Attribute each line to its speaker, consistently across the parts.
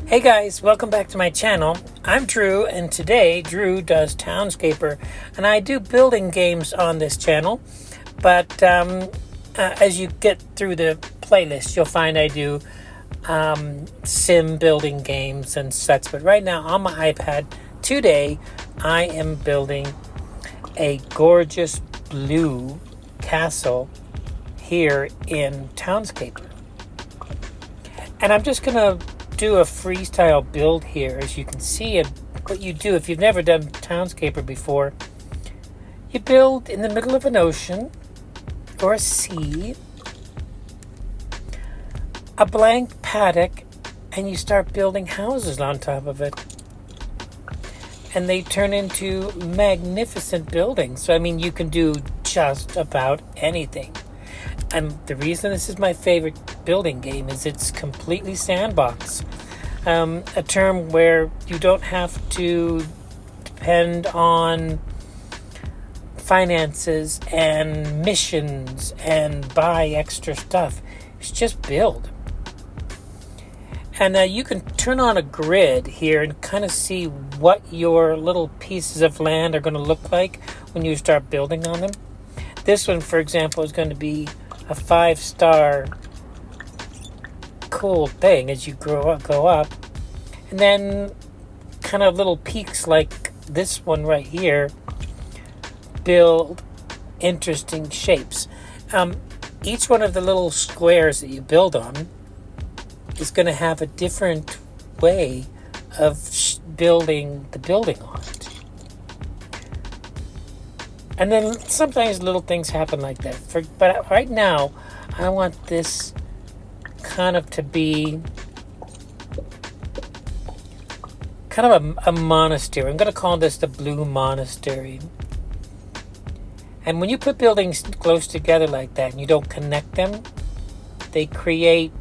Speaker 1: Hey guys, welcome back to my channel. I'm Drew, and today Drew does Townscaper, and I do building games on this channel. But as you get through the playlist, you'll find I do sim building games and such. But right now on my iPad today, I am building a gorgeous blue castle here in Townscaper. And I'm just going to do a freestyle build here. As you can see, what you do if you've never done Townscaper before, you build in the middle of an ocean or a sea, a blank paddock, and you start building houses on top of it. And they turn into magnificent buildings. So, I mean, you can do just about anything. And the reason this is my favorite building game is it's completely sandbox. A term where you don't have to depend on finances and missions and buy extra stuff. It's just build. And you can turn on a grid here and kind of see what your little pieces of land are going to look like when you start building on them. This one, for example, is going to be a 5-star cool thing as you go up. And then kind of little peaks like this one right here build interesting shapes. Each one of the little squares that you build on is going to have a different way of building the building on it. And then sometimes little things happen like that. But right now, I want this kind of to be kind of a monastery. I'm going to call this the Blue Monastery. And when you put buildings close together like that and you don't connect them, they create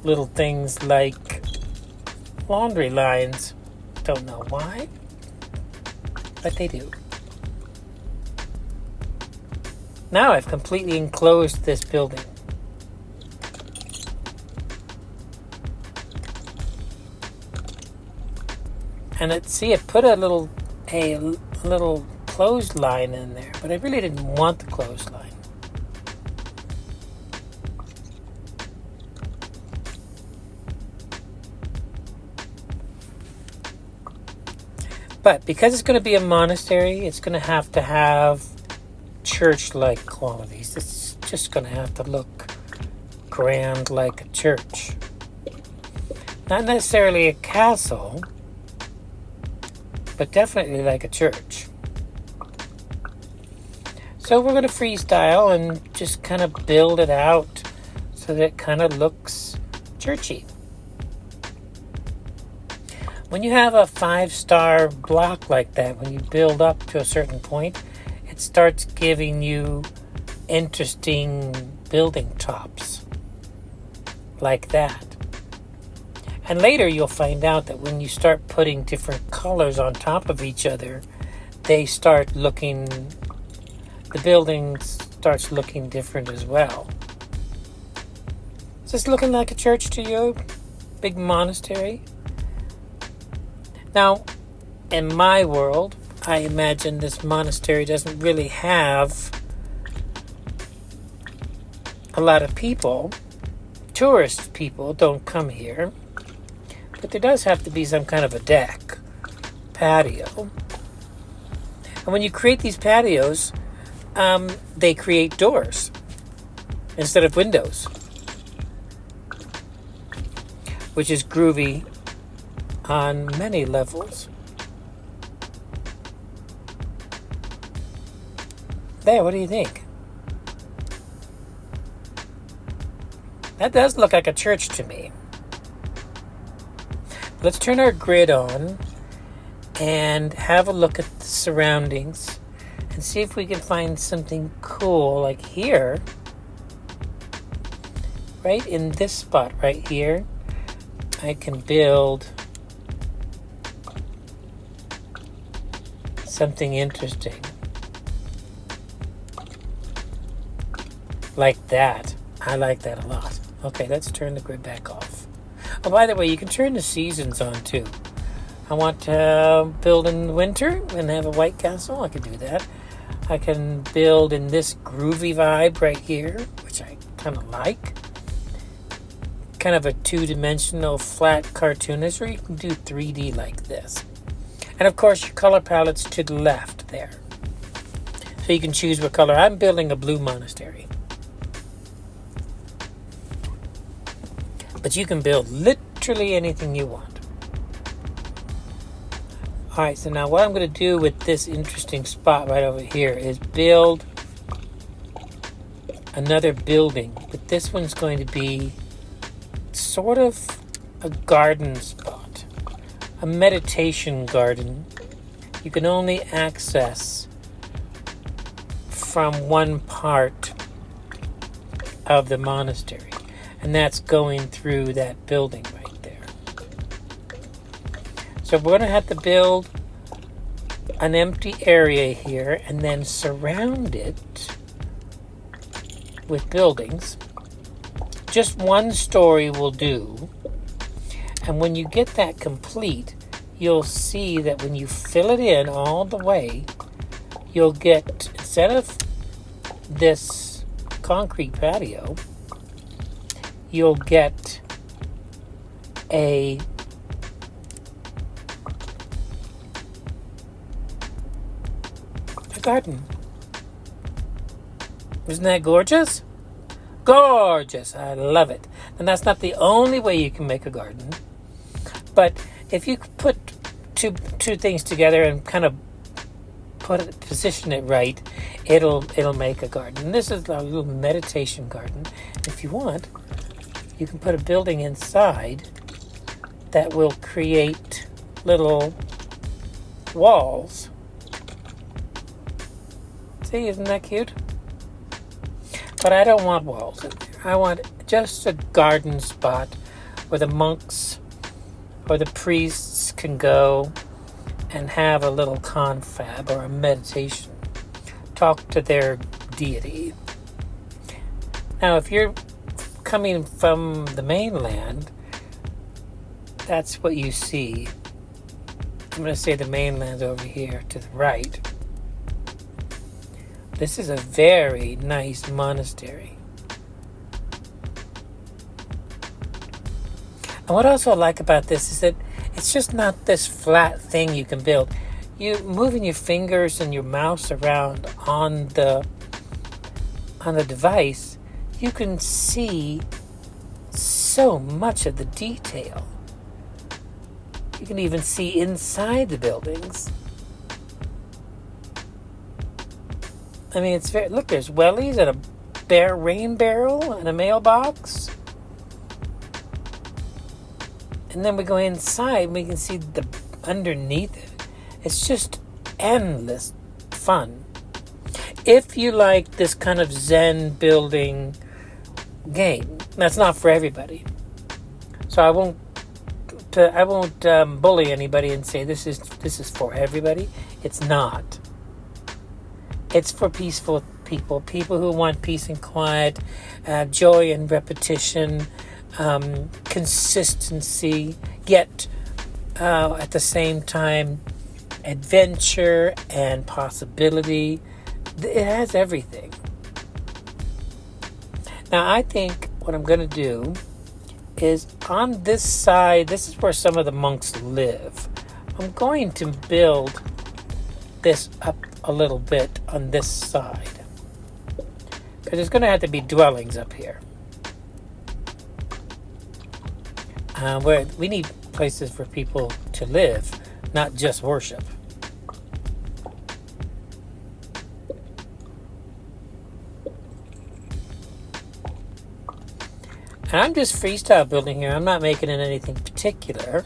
Speaker 1: little things like laundry lines. Don't know why, but they do. Now I've completely enclosed this building. And it put a little clothesline in there, but I really didn't want the clothesline. But because it's going to be a monastery, it's going to have church-like qualities. It's just going to have to look grand like a church. Not necessarily a castle, but definitely like a church. So we're going to freestyle and just kind of build it out so that it kind of looks churchy. When you have a 5-star block like that, when you build up to a certain point, it starts giving you interesting building tops like that. And later you'll find out that when you start putting different colors on top of each other, the building starts looking different as well. Is this looking like a church to you? Big monastery? Now, in my world, I imagine this monastery doesn't really have a lot of people. Tourist people don't come here. But there does have to be some kind of a deck, patio. And when you create these patios, they create doors instead of windows, which is groovy on many levels. There, what do you think? That does look like a church to me. Let's turn our grid on and have a look at the surroundings and see if we can find something cool like here. Right in this spot right here, I can build something interesting. Like that. I like that a lot. Okay, let's turn the grid back off. Oh, by the way, you can turn the seasons on too. I want to build in winter and have a White Castle. I could do that. I can build in this groovy vibe right here, which I kind of like. Kind of a two-dimensional flat cartoonish, or you can do 3D like this. And of course your color palette's to the left there. So you can choose what color. I'm building a blue monastery. But you can build literally anything you want. Alright, so now what I'm going to do with this interesting spot right over here is build another building. But this one's going to be sort of a garden spot. A meditation garden. You can only access from one part of the monastery. And that's going through that building right there. So we're going to have to build an empty area here and then surround it with buildings. Just one story will do. And when you get that complete, you'll see that when you fill it in all the way, you'll get, instead of this concrete patio, you'll get a garden. Isn't that gorgeous? Gorgeous. I love it. And that's not the only way you can make a garden. But if you put two things together and kind of position it right, it'll make a garden. And this is a little meditation garden. If you want, you can put a building inside that will create little walls. See, isn't that cute? But I don't want walls in there. I want just a garden spot where the monks or the priests can go and have a little confab or a meditation. Talk to their deity. Now, if you're coming from the mainland, that's what you see. I'm going to say the mainland's over here to the right. This is a very nice monastery. And what I also like about this is that it's just not this flat thing you can build. You moving your fingers and your mouse around on the device, you can see so much of the detail. You can even see inside the buildings. I mean, it's very, look, there's wellies and a rain barrel and a mailbox. And then we go inside and we can see the underneath it. It's just endless fun. If you like this kind of Zen building game, that's not for everybody. So I won't bully anybody and say this is for everybody. It's not. It's for peaceful people who want peace and quiet, joy and repetition, consistency, yet at the same time adventure and possibility. It has everything. Now I think what I'm going to do is on this side, this is where some of the monks live. I'm going to build this up a little bit on this side, because there's going to have to be dwellings up here. Where we need places for people to live, not just worship. And I'm just freestyle building here. I'm not making it anything particular.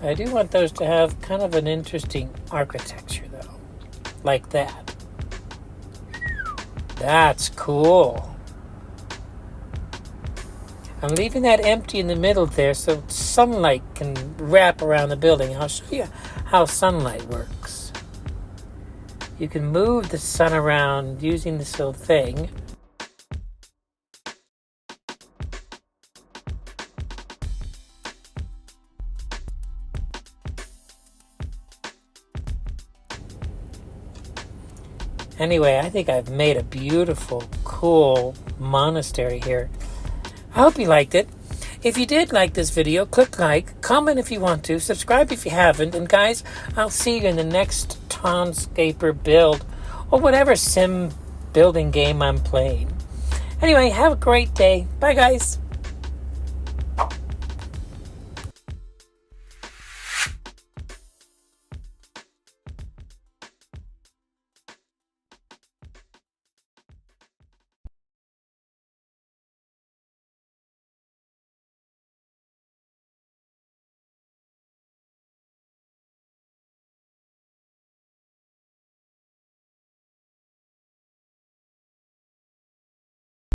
Speaker 1: I do want those to have kind of an interesting architecture, though. Like that. That's cool. I'm leaving that empty in the middle there so sunlight can wrap around the building. I'll show you how sunlight works. You can move the sun around using this little thing. Anyway, I think I've made a beautiful, cool monastery here. I hope you liked it. If you did like this video, click like, comment if you want to, subscribe if you haven't, and guys, I'll see you in the next Townscaper build, or whatever sim building game I'm playing. Anyway, have a great day. Bye, guys.